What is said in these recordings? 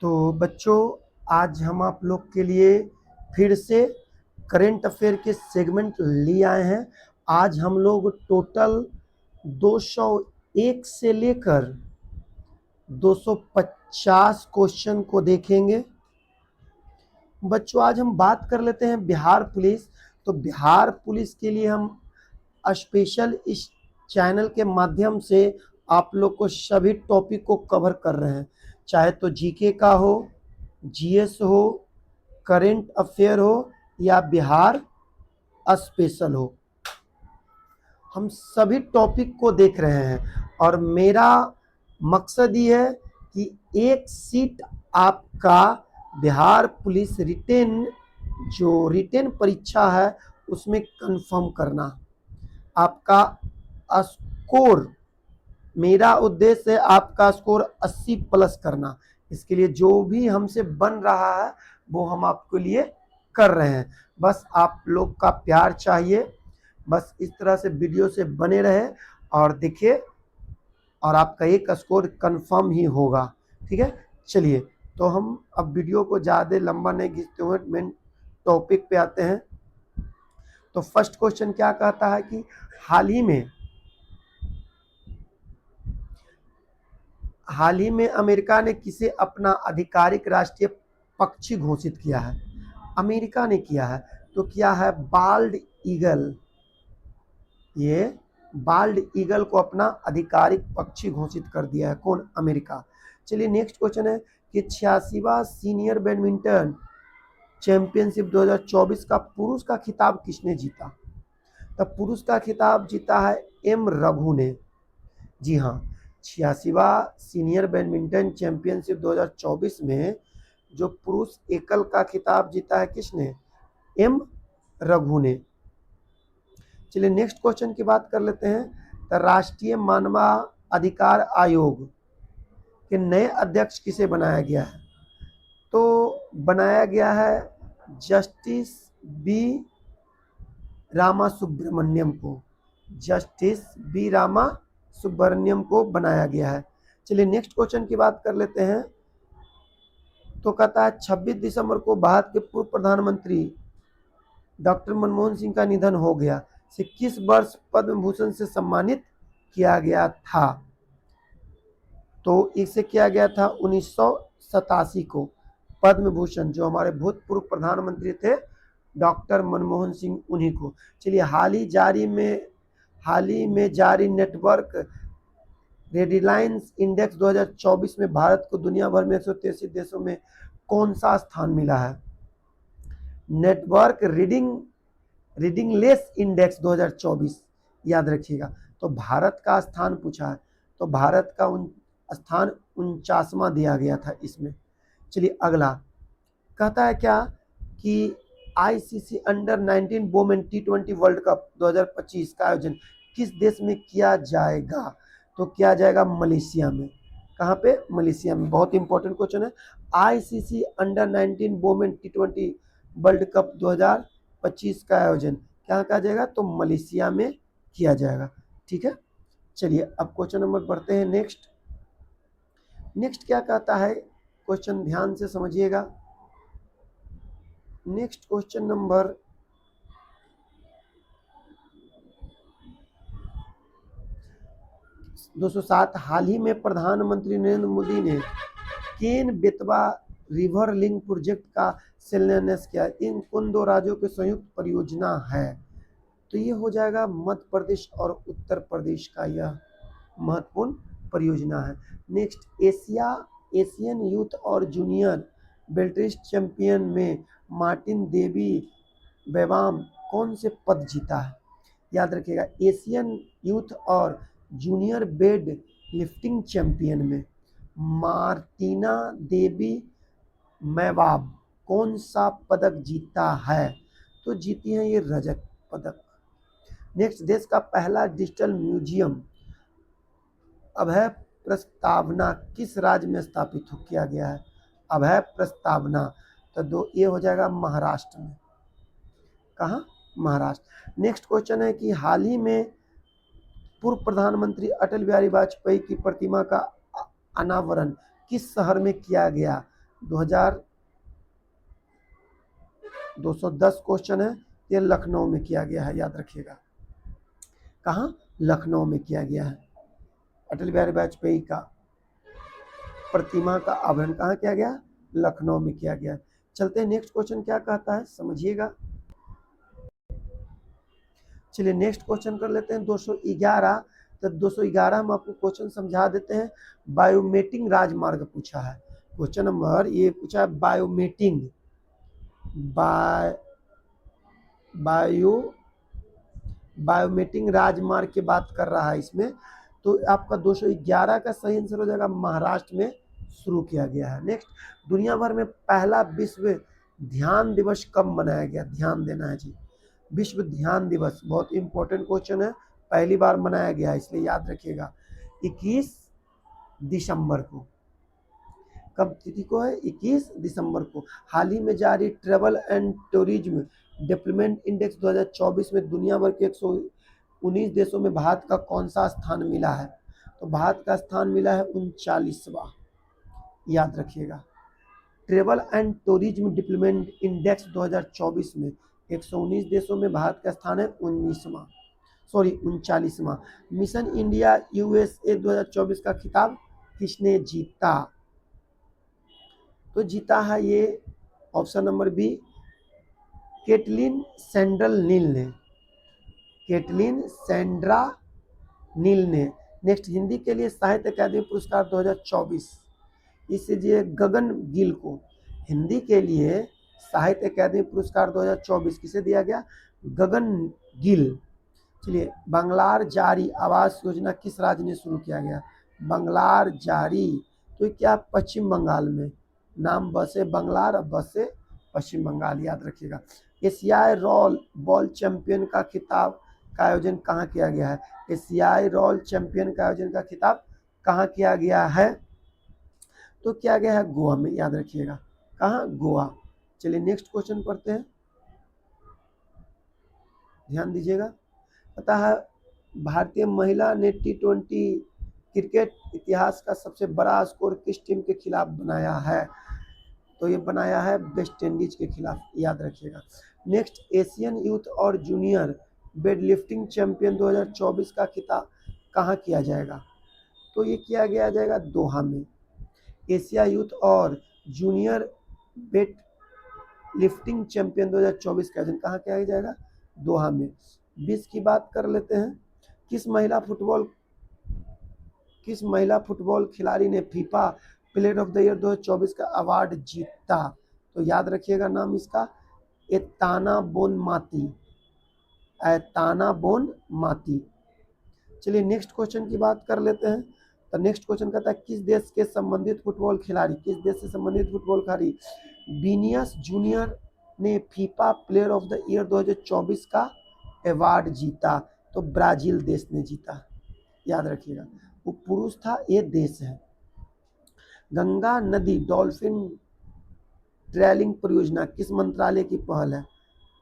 तो बच्चों, आज हम आप लोग के लिए फिर से करंट अफेयर के सेगमेंट ले आए हैं। आज हम लोग टोटल 201 से लेकर 250 क्वेश्चन को देखेंगे। बच्चों, आज हम बात कर लेते हैं बिहार पुलिस। तो बिहार पुलिस के लिए हम स्पेशल इस चैनल के माध्यम से आप लोग को सभी टॉपिक को कवर कर रहे हैं, चाहे तो जीके का हो, जीएस हो, करंट अफेयर हो या बिहार स्पेशल हो। हम सभी टॉपिक को देख रहे हैं और मेरा मकसद ये है कि एक सीट आपका बिहार पुलिस रिटेन परीक्षा है उसमें कंफर्म करना। आपका स्कोर, मेरा उद्देश्य है आपका स्कोर 80 प्लस करना। इसके लिए जो भी हमसे बन रहा है वो हम आपके लिए कर रहे हैं। बस आप लोग का प्यार चाहिए। बस इस तरह से वीडियो से बने रहे और देखिए, और आपका एक स्कोर कंफर्म ही होगा। ठीक है, चलिए तो हम अब वीडियो को ज़्यादा लंबा नहीं खींचते हुए मेन टॉपिक पे आते हैं। तो फर्स्ट क्वेश्चन क्या कहता है कि हाल ही में अमेरिका ने किसे अपना आधिकारिक राष्ट्रीय पक्षी घोषित किया है? अमेरिका ने किया है, तो क्या है? Bald eagle. ये बाल्ड ईगल को अपना आधिकारिक पक्षी घोषित कर दिया है। कौन? अमेरिका। चलिए नेक्स्ट क्वेश्चन है कि 86वां सीनियर बैडमिंटन चैंपियनशिप 2024 का पुरुष का खिताब किसने जीता? तब पुरुष का खिताब जीता है एम रघु ने। जी हाँ, 86वां सीनियर बैडमिंटन चैंपियनशिप 2024 में जो पुरुष एकल का खिताब जीता है किसने? एम रघु ने। चलिए नेक्स्ट क्वेश्चन की बात कर लेते हैं। तो राष्ट्रीय मानवाधिकार आयोग के नए अध्यक्ष किसे बनाया गया है? तो बनाया गया है जस्टिस बी रामा सुब्रमण्यम को। जस्टिस बी रामा सुब्रमण्यम को बनाया गया है। चलिए नेक्स्ट क्वेश्चन की बात कर लेते हैं। तो कहता है 26 दिसंबर को भारत के पूर्व प्रधानमंत्री डॉक्टर मनमोहन सिंह का निधन हो गया। से किस वर्ष पद्म भूषण से सम्मानित किया गया था? तो इसे किया गया था 1987 को। पद्म भूषण जो हमारे भूतपूर्व प्रधानमंत्री थे डॉक्टर मनमोहन सिंह, उन्हीं को। चलिए हाल ही में जारी नेटवर्क रेडिलाइंस इंडेक्स 2024 में भारत को दुनिया भर में 183 देशों में कौन सा स्थान मिला है? नेटवर्क रीडिंगलेस इंडेक्स 2024 याद रखिएगा। तो भारत का स्थान पूछा है, तो भारत का स्थान 49वां दिया गया था इसमें। चलिए अगला कहता है क्या कि आईसीसी अंडर 19 वुमेन टी20 वर्ल्ड कप 2025 का आयोजन किस देश में किया जाएगा? तो किया जाएगा मलेशिया में। कहाँ पे? मलेशिया में। बहुत इंपॉर्टेंट क्वेश्चन है। आईसीसी अंडर 19 वुमेन टी20 वर्ल्ड कप 2025 का आयोजन कहाँ किया जाएगा? तो मलेशिया में किया जाएगा। ठीक है, चलिए अब क्वेश्चन नंबर बढ़ते हैं। नेक्स्ट क्या कहता है? क्वेश्चन ध्यान से समझिएगा। Next question number 207। हाल ही में प्रधानमंत्री नरेंद्र मोदी ने Ken Betwa river link project का शिलान्यास किया। इन कौन दो राज्यों के संयुक्त परियोजना है? तो ये हो जाएगा मध्य प्रदेश और उत्तर प्रदेश का यह महत्वपूर्ण परियोजना है। नेक्स्ट एशियन यूथ और जूनियर बेल्ट्रिस्ट चैंपियन में मार्टिन देवी बेवाम कौन से पद जीता है? याद रखिएगा, एशियन यूथ और जूनियर वेट लिफ्टिंग चैंपियन में मार्टिना देवी मैवाब कौन सा पदक जीता है? तो जीती है ये रजत पदक। नेक्स्ट, देश का पहला डिजिटल म्यूजियम अभय प्रस्तावना किस राज्य में स्थापित किया गया है? अभय प्रस्तावना, तो ये हो जाएगा महाराष्ट्र में। कहाँ? महाराष्ट्र। नेक्स्ट क्वेश्चन है कि हाल ही में पूर्व प्रधानमंत्री अटल बिहारी वाजपेयी की प्रतिमा का अनावरण किस शहर में किया गया? 2210 क्वेश्चन है। ये लखनऊ में किया गया है, याद रखिएगा। कहाँ? लखनऊ में किया गया है। अटल बिहारी वाजपेयी का प्रतिमा का आवरण कहाँ किया गया? लखनऊ में किया गया। चलते हैं नेक्स्ट क्वेश्चन क्या कहता है, समझिएगा। चलिए नेक्स्ट क्वेश्चन कर लेते हैं 211। तो 211 हम आपको क्वेश्चन समझा देते हैं। बायोमेटिंग राजमार्ग पूछा है क्वेश्चन नंबर, ये पूछा है बायोमेटिंग बायोमेटिंग राजमार्ग की बात कर रहा है इसमें। तो आपका 211 का सही आंसर हो जाएगा महाराष्ट्र में शुरू किया गया है। नेक्स्ट, दुनिया भर में पहला विश्व ध्यान दिवस कब मनाया गया? ध्यान देना है जी। विश्व ध्यान दिवस बहुत इंपॉर्टेंट क्वेश्चन है, पहली बार मनाया गया इसलिए याद रखिएगा 21 दिसंबर को। कब तिथि को है? 21 दिसंबर को। हाल ही में जारी travel and tourism development index 2024 में दुनिया भर के 119 देशों में भारत का कौन सा स्थान मिला है? तो भारत का स्थान मिला है 39वां, याद रखिएगा। Travel and tourism development index 2024 में 119 देशों में भारत का स्थान है 39वां। मिशन इंडिया यूएसए 2024 का खिताब किसने जीता? तो जीता है ये option number B, Caitlin Sandra Neal ने। नेक्स्ट, हिंदी के लिए साहित्य अकादमी पुरस्कार 2024, इससे जी गगन गिल को हिंदी के लिए साहित्य अकादमी पुरस्कार 2024 किसे दिया गया? गगन गिल। चलिए, बंगलार जारी आवास योजना किस राज्य ने शुरू किया गया? बंगलार जारी, तो क्या पश्चिम बंगाल में। नाम बसे बंगलार, अब बसे पश्चिम बंगाल, याद रखिएगा। एशियाई रोल बॉल चैंपियन का खिताब का आयोजन कहाँ किया गया है? एशियाई रोल चैंपियन का आयोजन का खिताब कहाँ किया गया है? तो किया गया है गोवा में, याद रखिएगा। कहाँ? गोवा। चलिए नेक्स्ट क्वेश्चन पढ़ते हैं, ध्यान दीजिएगा। पता है भारतीय महिला ने T20 क्रिकेट इतिहास का सबसे बड़ा स्कोर किस टीम के खिलाफ बनाया है? तो ये बनाया है वेस्ट इंडीज के खिलाफ, याद रखिएगा। नेक्स्ट, एशियन यूथ और जूनियर वेटलिफ्टिंग चैंपियन 2024 का खिताब कहाँ किया जाएगा? तो ये किया गया जाएगा दोहा में। एशिया यूथ और जूनियर वेट लिफ्टिंग चैंपियन 2024 का आयोजन कहाँ किया जाएगा? दोहा में। 20 की बात कर लेते हैं। किस महिला फुटबॉल खिलाड़ी ने FIFA player of the year 2024 का अवार्ड जीता? तो याद रखिएगा नाम इसका, एताना बोनमाती। चलिए नेक्स्ट क्वेश्चन की बात कर लेते हैं। तो नेक्स्ट क्वेश्चन कहता है किस देश से संबंधित फुटबॉल खिलाड़ी विनियस जूनियर ने FIFA player of the year 2024 का अवार्ड जीता? तो ब्राजील देश ने जीता, याद रखिएगा। वो पुरुष था, ये देश है। गंगा नदी डॉल्फिन ट्रेलिंग परियोजना किस मंत्रालय की पहल है?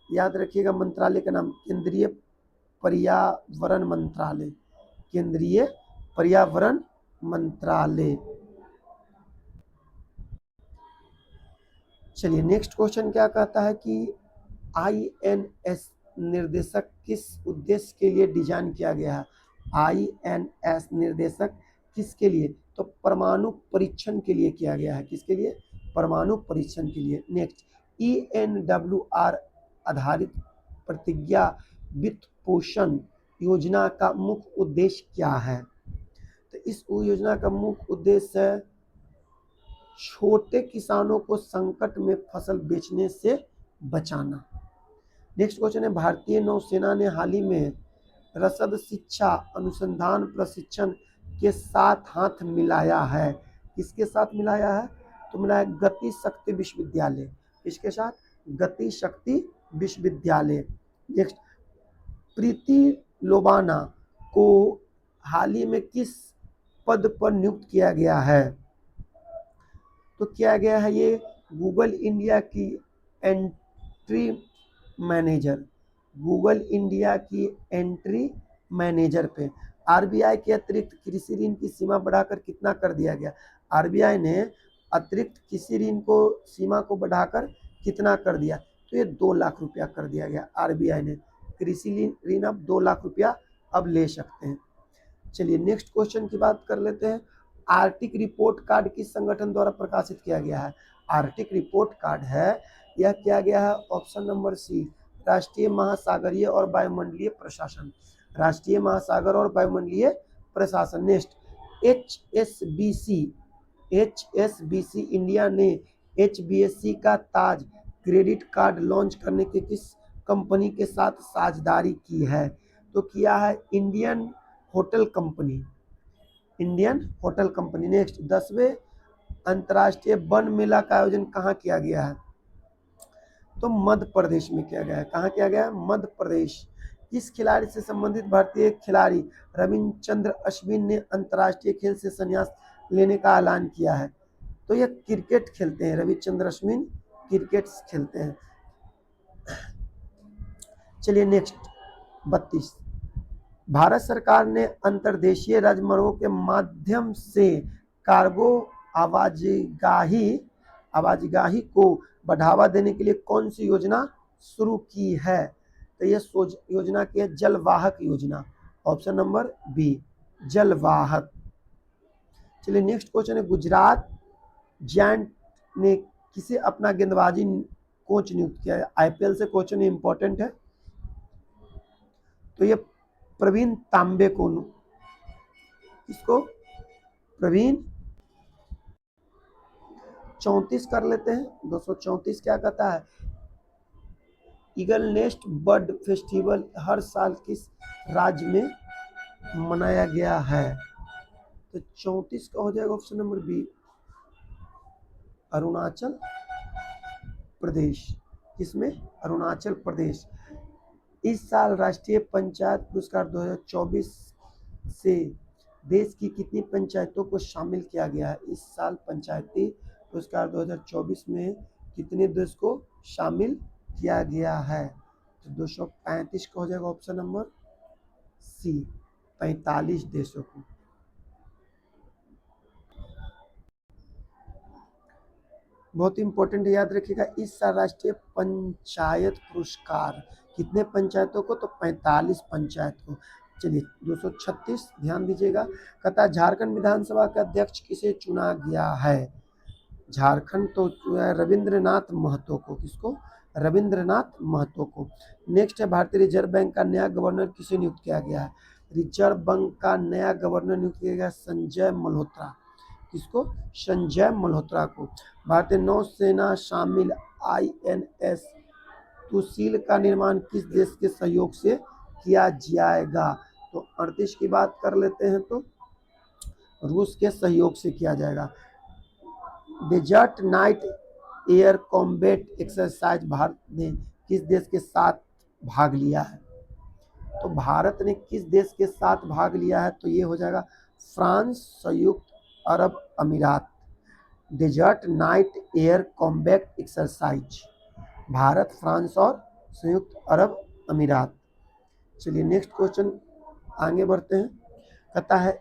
याद रखिएगा मंत्रालय का नाम केंद्रीय पर्यावरण मंत्रालय। चलिए नेक्स्ट क्वेश्चन क्या कहता है कि INS निर्देशक किस उद्देश्य के लिए डिजाइन किया गया है? INS निर्देशक किसके लिए? तो परमाणु परीक्षण के लिए किया गया है। किसके लिए? परमाणु परीक्षण के लिए। नेक्स्ट, ENWR आधारित प्रतिज्ञा वित्त पोषण योजना का मुख्य उद्देश्य क्या है? तो इस योजना का मुख्य उद्देश्य है छोटे किसानों को संकट में फसल बेचने से बचाना। नेक्स्ट क्वेश्चन है भारतीय नौसेना ने हाल ही में रसद शिक्षा अनुसंधान प्रशिक्षण के साथ हाथ मिलाया है। किसके साथ मिलाया है? तो मिलाया गति शक्ति विश्वविद्यालय। इसके साथ गति शक्ति विश्वविद्यालय। नेक्स्ट, प्रीति लोबाना को हाल ही में किस पद पर नियुक्त किया गया है? तो किया गया है ये गूगल इंडिया की एंट्री मैनेजर पे। RBI के अतिरिक्त कृषि ऋण की सीमा बढ़ाकर कितना कर दिया गया? RBI ने अतिरिक्त किसी ऋण को सीमा को बढ़ाकर कितना कर दिया, तो ये 2 लाख रुपया कर दिया गया आरबीआई ने। कृषि ऋण अब 2 लाख रुपया अब ले सकते हैं। चलिए नेक्स्ट क्वेश्चन की बात कर लेते हैं। आर्टिक रिपोर्ट कार्ड किस संगठन द्वारा प्रकाशित किया गया है? आर्टिक रिपोर्ट कार्ड है, यह किया गया है ऑप्शन नंबर सी, राष्ट्रीय महासागरीय और वायुमंडलीय प्रशासन। राष्ट्रीय महासागर और वायुमंडलीय प्रशासन। नेक्स्ट, HSBC इंडिया ने HBSC का ताज क्रेडिट कार्ड लॉन्च करने के किस कंपनी के साथ साझेदारी की है? तो किया है इंडियन होटल कंपनी। नेक्स्ट, 10वें अंतर्राष्ट्रीय वन मेला का आयोजन कहाँ किया गया है? तो मध्य प्रदेश में किया गया है। कहाँ किया गया है? मध्य प्रदेश। किस खिलाड़ी से संबंधित भारतीय खिलाड़ी रविचंद्र अश्विन ने अंतर्राष्ट्रीय खेल से संन्यास लेने का ऐलान किया है? तो ये क्रिकेट खेलते हैं, रविचंद्र अश्विन क्रिकेट खेलते हैं। चलिए नेक्स्ट, 32, भारत सरकार ने अंतर्देशीय राजमार्गों के माध्यम से कार्गो आवाजाही को बढ़ावा देने के लिए कौन सी योजना शुरू की है? तो ये योजना की है जलवाहक योजना, ऑप्शन नंबर बी, जलवाहक। चलिए नेक्स्ट क्वेश्चन है, गुजरात जायंट ने किसे अपना गेंदबाजी कोच नियुक्त किया है? आईपीएल से क्वेश्चन इंपॉर्टेंट है। तो ये प्रवीण तांबे को, इसको प्रवीण 34 कर लेते हैं। 234 क्या कहता है? ईगल नेस्ट बर्ड फेस्टिवल हर साल किस राज्य में मनाया गया है? तो 34 का हो जाएगा option number B, Arunachal Pradesh. किसमें? अरुणाचल प्रदेश। इस साल राष्ट्रीय पंचायत पुरस्कार 2024 से देश की कितनी पंचायतों को शामिल किया गया है? इस साल पंचायती पुरस्कार 2024 में कितने देश को शामिल किया गया है? तो 235 का हो जाएगा ऑप्शन नंबर सी, 45 देशों को। बहुत इंपॉर्टेंट याद रखिएगा, इस साल राष्ट्रीय पंचायत पुरस्कार कितने पंचायतों को? तो 45 पंचायत को। चलिए 236 ध्यान दीजिएगा, कहता है झारखंड विधानसभा का अध्यक्ष किसे चुना गया है? झारखंड तो रविंद्रनाथ महतो को। किसको? रविंद्रनाथ महतो को। नेक्स्ट है, भारतीय रिजर्व बैंक का नया गवर्नर किसे नियुक्त किया गया है? रिजर्व बैंक का नया गवर्नर नियुक्त किया गया संजय मल्होत्रा। किसको? संजय मल्होत्रा को। भारतीय नौसेना शामिल INS सुशील का निर्माण किस देश के सहयोग से किया जाएगा? तो 38 की बात कर लेते हैं, तो रूस के सहयोग से किया जाएगा। Desert Knight air combat exercise Bharat ने किस देश के साथ भाग लिया है? तो भारत ने किस देश के साथ भाग लिया है? तो ये हो जाएगा फ्रांस, संयुक्त अरब अमीरात। Desert Knight air combat exercise, Bharat, France और संयुक्त अरब अमीरात। चलिए नेक्स्ट क्वेश्चन आगे बढ़ते हैं। कहता है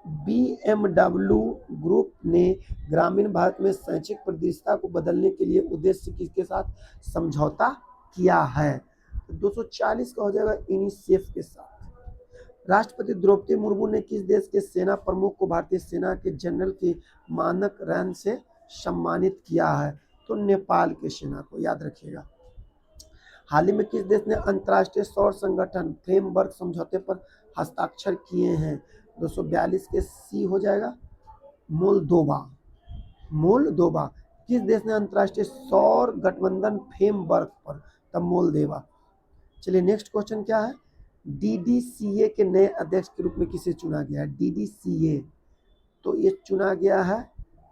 BMW ग्रुप ने ग्रामीण भारत में शैक्षिक परिदृश्यता को बदलने के लिए उद्देश्य किसके साथ समझौता किया है? तो 240 का हो जाएगा यूनिसेफ के साथ। राष्ट्रपति द्रौपदी मुर्मू ने किस देश के सेना प्रमुख को भारतीय सेना के जनरल के मानक रैंक से सम्मानित किया है? तो नेपाल के सेना को, याद रखिएगा। हाल ही में किस देश ने अंतर्राष्ट्रीय सौर संगठन फ्रेमवर्क समझौते पर हस्ताक्षर किए हैं? 242 के सी हो जाएगा, मोल्दोवा। किस देश ने अंतर्राष्ट्रीय सौर गठबंधन फ्रेमवर्क पर? तब मोल्दोवा। चलिए नेक्स्ट क्वेश्चन क्या है? DDCA के नए अध्यक्ष के रूप में किसे चुना गया है? DDCA, तो ये चुना गया है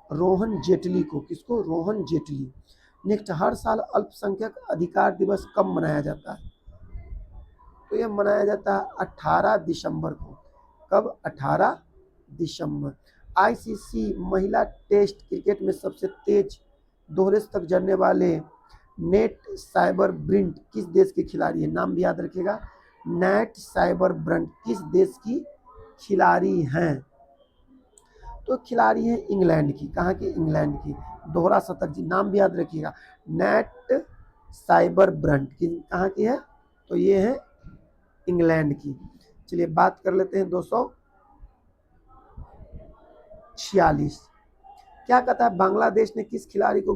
रोहन जेटली को। किसको? रोहन जेटली। नेक्स्ट, हर साल अल्पसंख्यक अधिकार दिवस कब मनाया जाता है? तो यह मनाया जाता है 18 दिसंबर को। कब? 18 दिसंबर। ICC महिला टेस्ट क्रिकेट में सबसे तेज दोहरे तक जड़ने वाले नेट साइबर ब्रिंट किस देश के खिलाड़ी है? नाम भी याद रखिएगा, नेट साइबर ब्रंट किस देश की खिलाड़ी हैं? तो खिलाड़ी है इंग्लैंड की, कहाँ की, इंग्लैंड की, दोहरा शतक जी, नाम भी याद रखिएगा, नेट साइबर ब्रंट की, कहाँ की है, तो ये है इंग्लैंड की। चलिए बात कर लेते हैं 246, क्या कहता है, बांग्लादेश ने किस खिलाड़ी को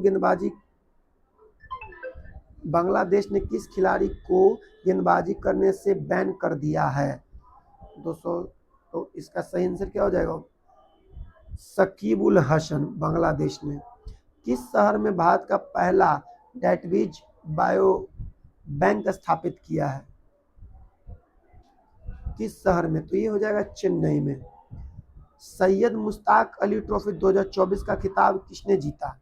गेंदबाजी करने से बैन कर दिया है। 200, तो इसका सही आंसर क्या हो जाएगा, शकीब उल हसन, बांग्लादेश ने। किस शहर में भारत का पहला डेटवीज बायो बैंक स्थापित किया है, किस शहर में, तो ये हो जाएगा चेन्नई में। सैयद मुश्ताक अली ट्रॉफी 2024 का खिताब किसने जीता,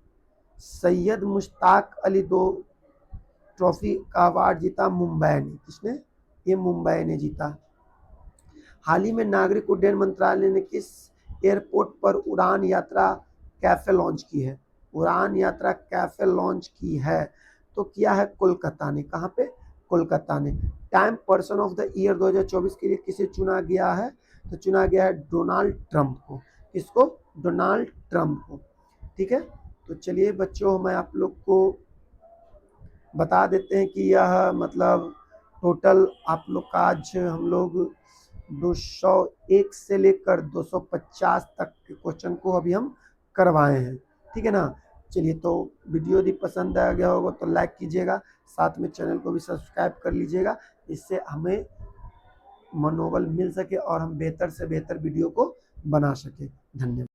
सैयद मुश्ताक अली दो ट्रॉफी का अवार्ड जीता मुंबई ने, किसने, ये मुंबई ने जीता। हाल ही में नागरिक उड्डयन मंत्रालय ने किस एयरपोर्ट पर उड़ान यात्रा कैफे लॉन्च की है, उड़ान यात्रा कैफे लॉन्च की है, तो किया है कोलकाता ने, कहाँ पे, कोलकाता ने। Time person of the year 2024 के लिए किसे चुना गया है, तो चुना गया है डोनाल्ड ट्रंप को, किसको, डोनाल्ड ट्रंप को, ठीक है। तो चलिए बच्चों, मैं आप लोग को बता देते हैं कि यह मतलब टोटल आप लोग का आज हम लोग 201 से लेकर 250 तक के क्वेश्चन को अभी हम करवाए हैं, ठीक है ना। चलिए, तो वीडियो यदि पसंद आ गया होगा तो लाइक कीजिएगा, साथ में चैनल को भी सब्सक्राइब कर लीजिएगा, इससे हमें मनोबल मिल सके और हम बेहतर से बेहतर वीडियो को बना सके। धन्यवाद।